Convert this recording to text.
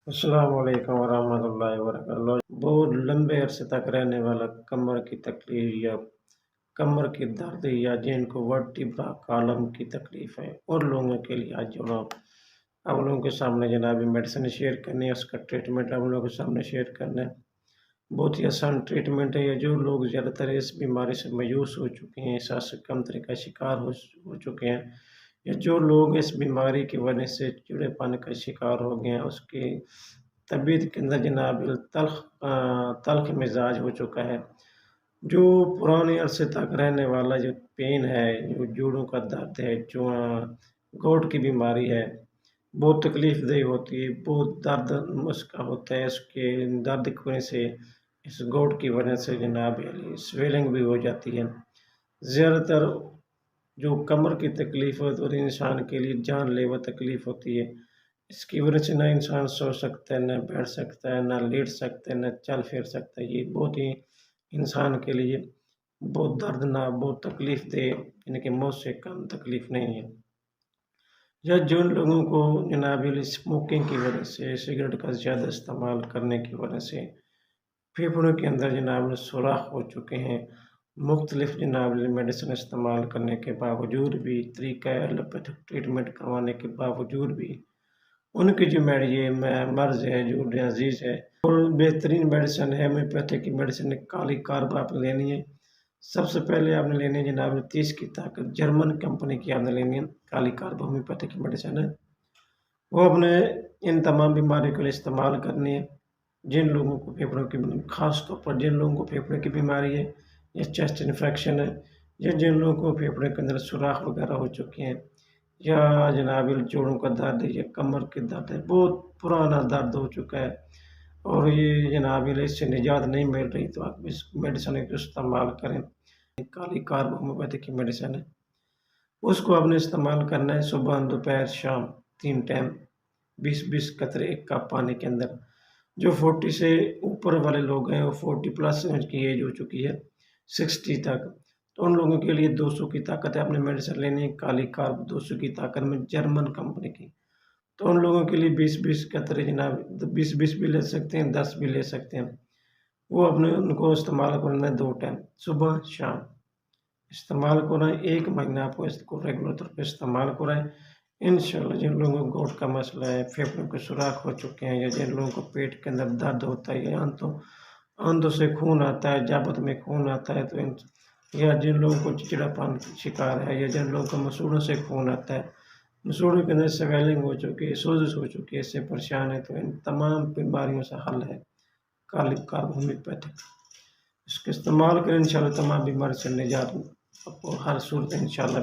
السلام علیکم ورحمۃ اللہ وبرکاتہ۔ بہت لمبے عرصے تک رہنے والا کمر کی تکلیف یا کمر کی درد یا جن کو ورٹیبرا کالم کی تکلیف ہے اور لوگوں کے لیے آج آپ لوگوں کے سامنے جناب میڈیسن شیئر کرنی ہے، اس کا ٹریٹمنٹ آپ لوگوں کے سامنے شیئر کرنا ہے۔ بہت ہی آسان ٹریٹمنٹ ہے، یہ جو لوگ زیادہ تر اس بیماری سے مایوس ہو چکے ہیں، احساس کمتری کا شکار ہو چکے ہیں، یا جو لوگ اس بیماری کی وجہ سے چڑے پن کا شکار ہو گئے ہیں، اس کی طبیعت کے اندر جناب تلخ مزاج ہو چکا ہے، جو پرانے عرصے تک رہنے والا جو پین ہے، جو جوڑوں کا درد ہے، جو گوٹ کی بیماری ہے، بہت تکلیف دہ ہوتی ہے، بہت درد اس کا ہوتا ہے، اس کے درد کی وجہ سے اس گوٹ کی وجہ سے جناب سویلنگ بھی ہو جاتی ہے۔ زیادہ تر جو کمر کی تکلیف ہوتی ہے اور انسان کے لیے جان لیوا تکلیف ہوتی ہے، اس کی وجہ سے نہ انسان سو سکتا ہے، نہ بیٹھ سکتا ہے، نہ لیٹ سکتا ہے، نہ چل پھر سکتا ہے۔ یہ بہت ہی انسان کے لیے بہت دردناک، بہت تکلیف دہ، یعنی کہ موت سے کم تکلیف نہیں ہے۔ یا جن لوگوں کو جناب اسموکنگ کی وجہ سے، سگریٹ کا زیادہ استعمال کرنے کی وجہ سے پھیپھڑوں کے اندر جناب سوراخ ہو چکے ہیں، مختلف جناب میڈیسن استعمال کرنے کے باوجود بھی، طریقہ ایلوپیتھک ٹریٹمنٹ کروانے کے باوجود بھی ان کی جو مرض ہے، جو ڈیزیز ہے، اور بہترین میڈیسن ہے ہومیوپیتھی کی میڈیسن کالی کارب آپ نے لینی ہے۔ سب سے پہلے آپ نے لینی ہے جناب 30 کی طاقت، جرمن کمپنی کی آپ نے لینی ہے، کالی کارب ہومیوپیتھی کی میڈیسن ہے، وہ اپنے ان تمام بیماریوں کے لیے استعمال کرنی ہے۔ جن لوگوں کو پھیپھڑوں کی، خاص طور پر جن لوگوں کو پھیپھڑوں کی بیماری ہے یا چیسٹ انفیکشن ہے، یا جن لوگوں کو پھیپھڑوں کے اندر سوراخ وغیرہ ہو چکے ہیں، یا جناب جوڑوں کا درد ہے یا کمر کے درد ہے، بہت پرانا درد ہو چکا ہے اور یہ جناب اس سے نجات نہیں مل رہی، تو آپ اس میڈیسن کو استعمال کریں۔ کالی کارب ہومیوپیتھی کی میڈیسن ہے، اس کو آپ نے استعمال کرنا ہے صبح، دوپہر، شام، 3 ٹائم، 20 قطرے ایک کپ پانی کے اندر۔ جو 40 سے اوپر والے لوگ ہیں، وہ 40 پلس ان کی ایج ہو چکی ہے، 60 تک، تو ان لوگوں کے لیے 200 کی طاقت ہے، آپ نے میڈیسن لینی ہے کالی کارب 200 کی طاقت میں، جرمن کمپنی کی۔ تو ان لوگوں کے لیے 20 قطرے جناب 20 بھی لے سکتے ہیں، 10 بھی لے سکتے ہیں، وہ اپنے ان کو استعمال کرنا ہے 2 ٹائم، صبح شام استعمال کرنا ہے۔ 1 مہینہ آپ کو اس کو ریگولر طور پہ استعمال کریں، انشاءاللہ جن لوگوں کو گوٹ کا مسئلہ ہے، پھیپھڑوں کے سوراخ ہو چکے ہیں، یا جن لوگوں کو پیٹ کے اندر درد ہوتا ہے، یا آنتوں سے خون آتا ہے، جابت میں خون آتا ہے، یا جن لوگوں کو چچڑا پن شکار ہے، یا جن لوگوں کو مسوڑوں سے خون آتا ہے، مسوڑوں کے اندر سویلنگ ہو چکی ہے، سوزش ہو چکی ہے، اس سے پریشان ہے، تو ان تمام بیماریوں سے حل ہے کالی کارب ہومیوپیتھی۔ اس کا استعمال کریں، انشاءاللہ تمام بیماری سے نجات آپ کو ہر صورت انشاءاللہ